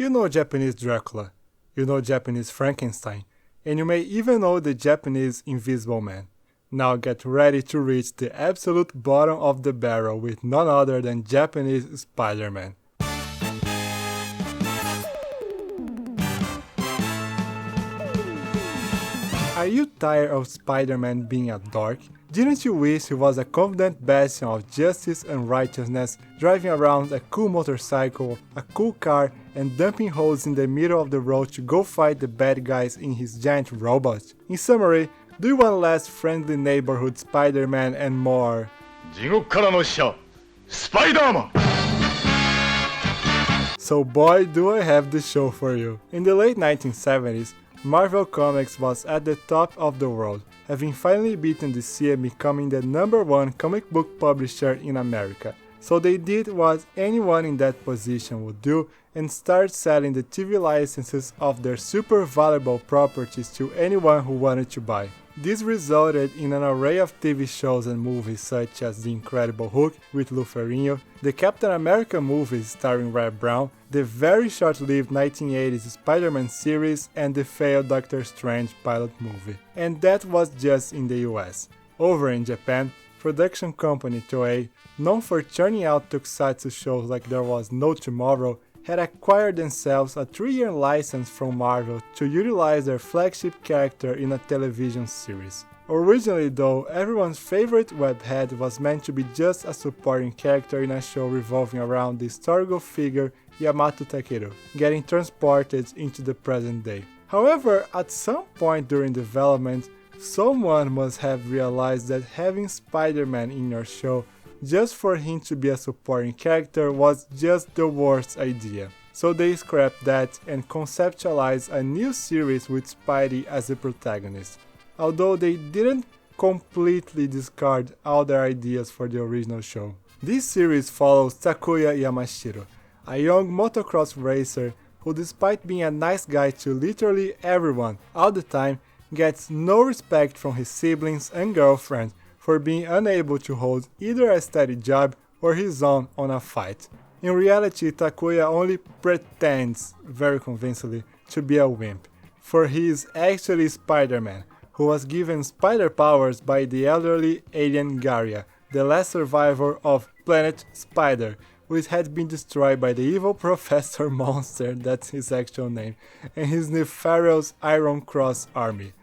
You know Japanese Dracula, you know Japanese Frankenstein, and you may even know the Japanese Invisible Man. Now get ready to reach the absolute bottom of the barrel with none other than Japanese Spider-Man. Are you tired of Spider-Man being a dork? Didn't you wish he was a confident bastion of justice and righteousness, driving around a cool motorcycle, a cool car, and dumping holes in the middle of the road to go fight the bad guys in his giant robot? In summary, do you want less friendly neighborhood Spider-Man and more 地獄からの使者スパイダーマン So boy, do I have the show for you. In the late 1970s, Marvel Comics was at the top of the world, having finally beaten DC and becoming the #1 comic book publisher in America. So they did what anyone in that position would do and start selling the TV licenses of their super valuable properties to anyone who wanted to buy. This resulted in an array of TV shows and movies such as The Incredible Hulk with Lou Ferrigno, the Captain America movies starring Red Brown, the very short-lived 1980s Spider-Man series, and the failed Doctor Strange pilot movie. And that was just in the US. Over in Japan, production company Toei, known for churning out tokusatsu shows like there was no tomorrow, had acquired themselves a 3-year license from Marvel to utilize their flagship character in a television series. Originally though, everyone's favorite webhead was meant to be just a supporting character in a show revolving around the historical figure Yamato Takeru, getting transported into the present day. However, at some point during development, someone must have realized that having Spider-Man in your show just for him to be a supporting character was just the worst idea. So they scrapped that and conceptualized a new series with Spidey as the protagonist, although they didn't completely discard all their ideas for the original show. This series follows Takuya Yamashiro, a young motocross racer who, despite being a nice guy to literally everyone all the time, gets no respect from his siblings and girlfriend for being unable to hold either a steady job or his own on a fight. In reality, Takuya only pretends, very convincingly, to be a wimp, for he is actually Spider-Man, who was given spider powers by the elderly alien Garia, the last survivor of Planet Spider, which had been destroyed by the evil Professor Monster, that's his actual name, and his nefarious Iron Cross army.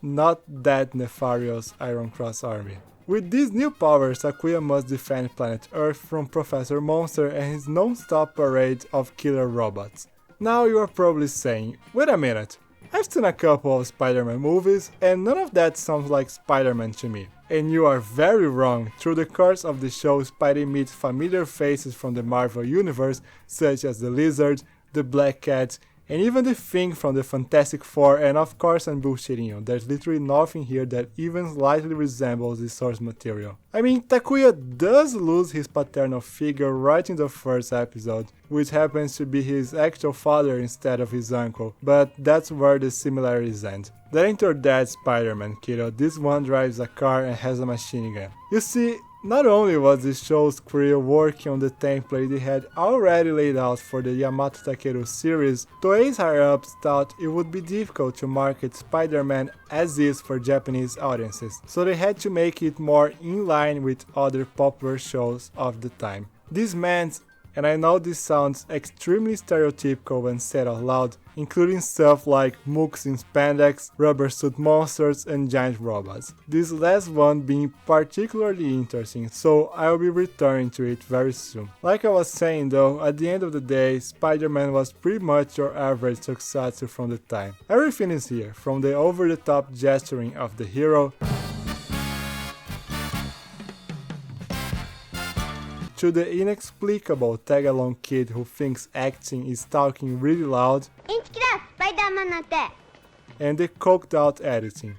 Not that nefarious Iron Cross army. With these new powers, Takuya must defend planet Earth from Professor Monster and his non-stop parade of killer robots. Now you are probably saying, wait a minute, I've seen a couple of Spider-Man movies and none of that sounds like Spider-Man to me. And you are very wrong. Through the course of the show, Spidey meets familiar faces from the Marvel Universe such as the Lizard, the Black Cat, and even the Thing from the Fantastic Four, and of course I'm bullshitting you, there's literally nothing here that even slightly resembles the source material. I mean, Takuya does lose his paternal figure right in the first episode, which happens to be his actual father instead of his uncle, but that's where the similarities end. Then enter that Spider-Man, kiddo. This one drives a car and has a machine gun. You see, not only was the show's crew working on the template they had already laid out for the Yamato Takeru series, Toei's higher-ups thought it would be difficult to market Spider-Man as is for Japanese audiences, so they had to make it more in line with other popular shows of the time. This meant, and I know this sounds extremely stereotypical when said out loud, including stuff like mooks in spandex, rubber suit monsters, and giant robots. This last one being particularly interesting, so I will be returning to it very soon. Like I was saying though, at the end of the day, Spider-Man was pretty much your average tokusatsu from the time. Everything is here, from the over-the-top gesturing of the hero, to the inexplicable tag-along kid who thinks acting is talking really loud, and the coked out editing.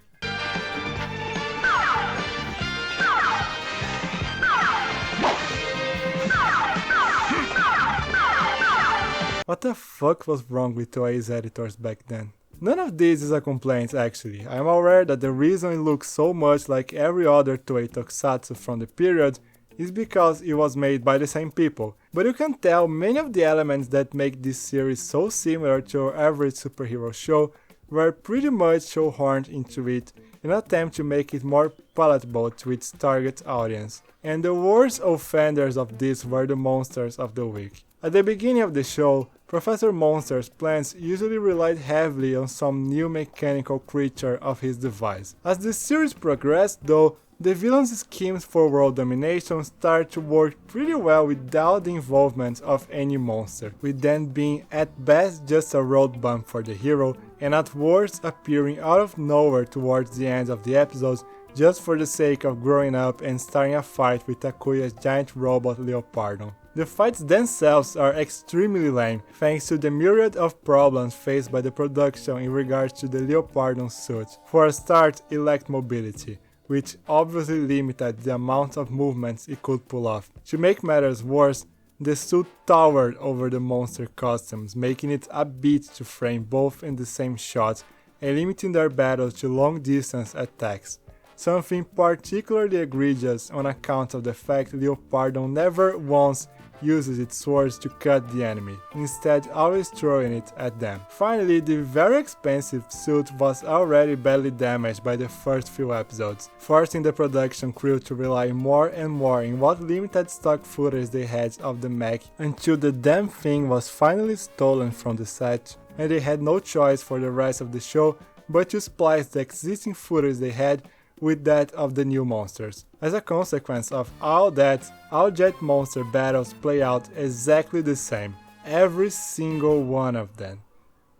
What the fuck was wrong with Toei's editors back then? None of this is a complaint actually. I'm aware that the reason it looks so much like every other Toei tokusatsu from the period is because it was made by the same people, but you can tell many of the elements that make this series so similar to your average superhero show were pretty much shoehorned into it in an attempt to make it more palatable to its target audience. And the worst offenders of this were the monsters of the week. At the beginning of the show, Professor Monster's plans usually relied heavily on some new mechanical creature of his device. As the series progressed though, the villain's schemes for world domination start to work pretty well without the involvement of any monster, with them being at best just a road bump for the hero, and at worst appearing out of nowhere towards the end of the episodes just for the sake of growing up and starting a fight with Takuya's giant robot Leopardon. The fights themselves are extremely lame, thanks to the myriad of problems faced by the production in regards to the Leopardon suit. For a start, it lacked mobility, which obviously limited the amount of movements it could pull off. To make matters worse, the suit towered over the monster costumes, making it a beat to frame both in the same shot and limiting their battles to long-distance attacks. Something particularly egregious on account of the fact Leopardon never once uses its swords to cut the enemy, instead always throwing it at them. Finally, the very expensive suit was already badly damaged by the first few episodes, forcing the production crew to rely more and more on what limited stock footage they had of the mech until the damn thing was finally stolen from the set, and they had no choice for the rest of the show but to splice the existing footage they had with that of the new monsters. As a consequence of all that, all Jet Monster battles play out exactly the same, every single one of them.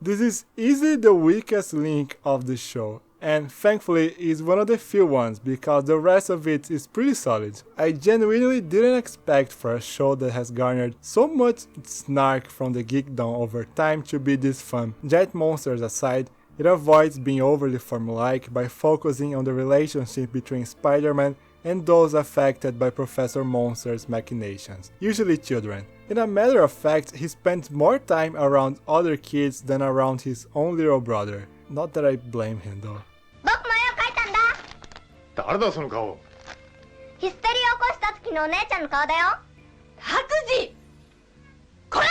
This is easily the weakest link of the show, and thankfully is one of the few ones because the rest of it is pretty solid. I genuinely didn't expect for a show that has garnered so much snark from the geekdom over time to be this fun. Jet Monsters aside, it avoids being overly formulaic by focusing on the relationship between Spider-Man and those affected by Professor Monster's machinations, usually children. In a matter of fact, he spends more time around other kids than around his own little brother. Not that I blame him though. 僕も絵を描いたんだ。誰だその顔。ヒステリーを起こした時のお姉ちゃんの顔だよ。白磁。こら。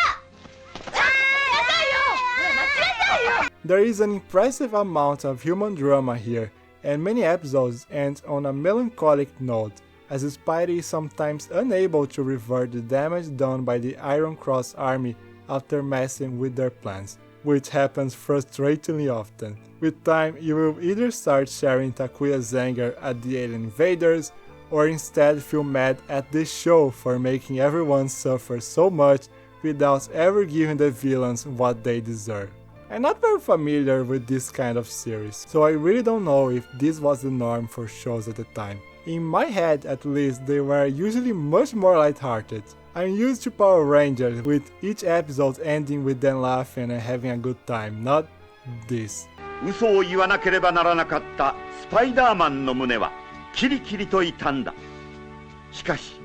There is an impressive amount of human drama here, and many episodes end on a melancholic note, as Spidey is sometimes unable to revert the damage done by the Iron Cross army after messing with their plans, which happens frustratingly often. With time, you will either start sharing Takuya's anger at the alien invaders, or instead feel mad at the show for making everyone suffer so much without ever giving the villains what they deserve. I'm not very familiar with this kind of series, so I really don't know if this was the norm for shows at the time. In my head at least, they were usually much more lighthearted. I'm used to Power Rangers, with each episode ending with them laughing and having a good time, not this. 嘘を言わなければならなかったスパイダーマンの胸はキリキリと痛んだ。しかし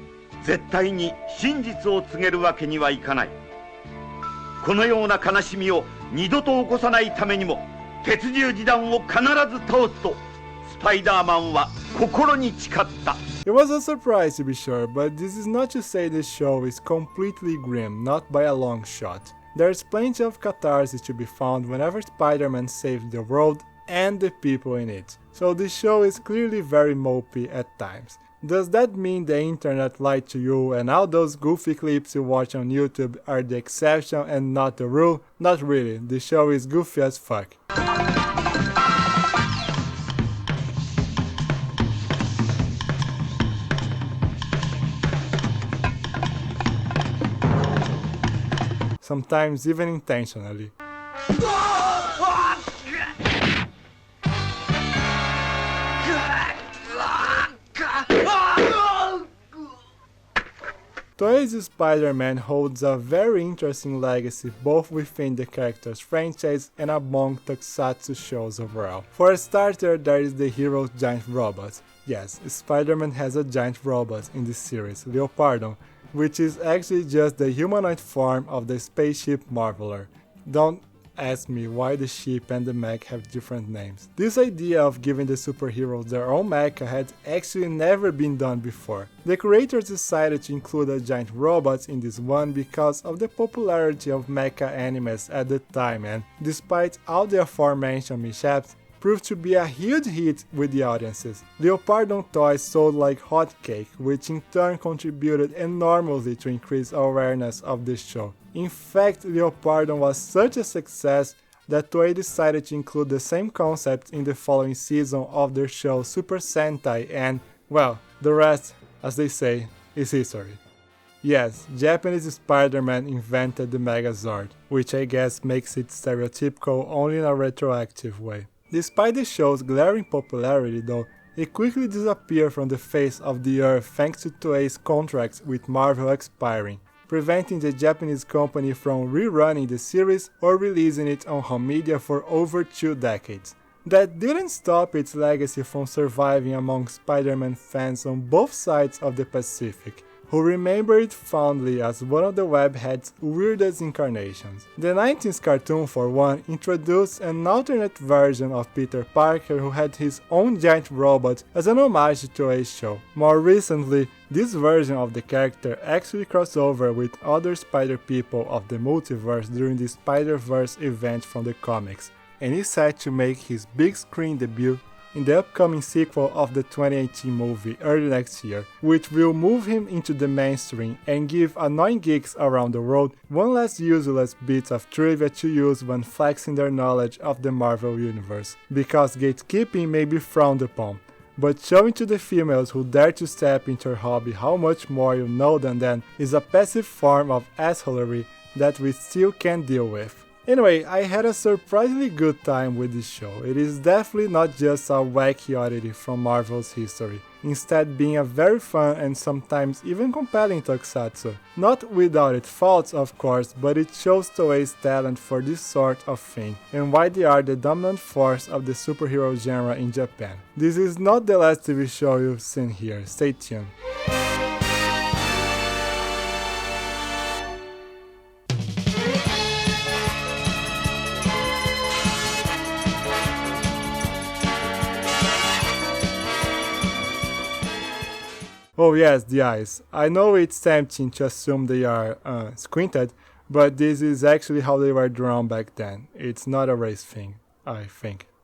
絶対に真実を告げるわけにはいかない。このような悲しみを二度と起こさないためにも鉄十字団を必ず倒すとスパイダーマンは心に誓った。 It was a surprise to be sure, but this is not to say the show is completely grim, not by a long shot. There's plenty of catharsis to be found whenever Spider-Man saves the world and the people in it, so the show is clearly very mopey at times. Does that mean the internet lied to you and all those goofy clips you watch on YouTube are the exception and not the rule? Not really, the show is goofy as fuck. Sometimes even intentionally. Toei's Spider-Man holds a very interesting legacy both within the character's franchise and among Tokusatsu shows overall. For a starter, there is the hero's giant robot. Yes, Spider-Man has a giant robot in this series, Leopardon, which is actually just the humanoid form of the spaceship Marveler. Don't asked me why the ship and the mech have different names. This idea of giving the superheroes their own mecha had actually never been done before. The creators decided to include a giant robot in this one because of the popularity of mecha animes at the time, and despite all the aforementioned mishaps, proved to be a huge hit with the audiences. Leopardon toys sold like hotcake, which in turn contributed enormously to increase awareness of the show. In fact, Leopardon was such a success that Toei decided to include the same concept in the following season of their show Super Sentai, and, well, the rest, as they say, is history. Yes, Japanese Spider-Man invented the Megazord, which I guess makes it stereotypical only in a retroactive way. Despite the show's glaring popularity though, it quickly disappeared from the face of the earth thanks to Toei's contracts with Marvel expiring, preventing the Japanese company from rerunning the series or releasing it on home media for over 2 decades. That didn't stop its legacy from surviving among Spider-Man fans on both sides of the Pacific, who remember it fondly as one of the webhead's weirdest incarnations. The 90s cartoon, for one, introduced an alternate version of Peter Parker who had his own giant robot as an homage to Toei's show. More recently, this version of the character actually crossed over with other Spider people of the multiverse during the Spider-Verse event from the comics, and is set to make his big screen debut in the upcoming sequel of the 2018 movie early next year, which will move him into the mainstream and give annoying geeks around the world one less useless bit of trivia to use when flexing their knowledge of the Marvel Universe, because gatekeeping may be frowned upon, but showing to the females who dare to step into your hobby how much more you know than them is a passive form of assholery that we still can't deal with. Anyway, I had a surprisingly good time with this show. It is definitely not just a wacky oddity from Marvel's history, instead being a very fun and sometimes even compelling tokusatsu. Not without its faults, of course, but it shows Toei's talent for this sort of thing, and why they are the dominant force of the superhero genre in Japan. This is not the last TV show you've seen here, stay tuned. Oh yes, the eyes. I know it's tempting to assume they are squinted, but this is actually how they were drawn back then. It's not a race thing, I think.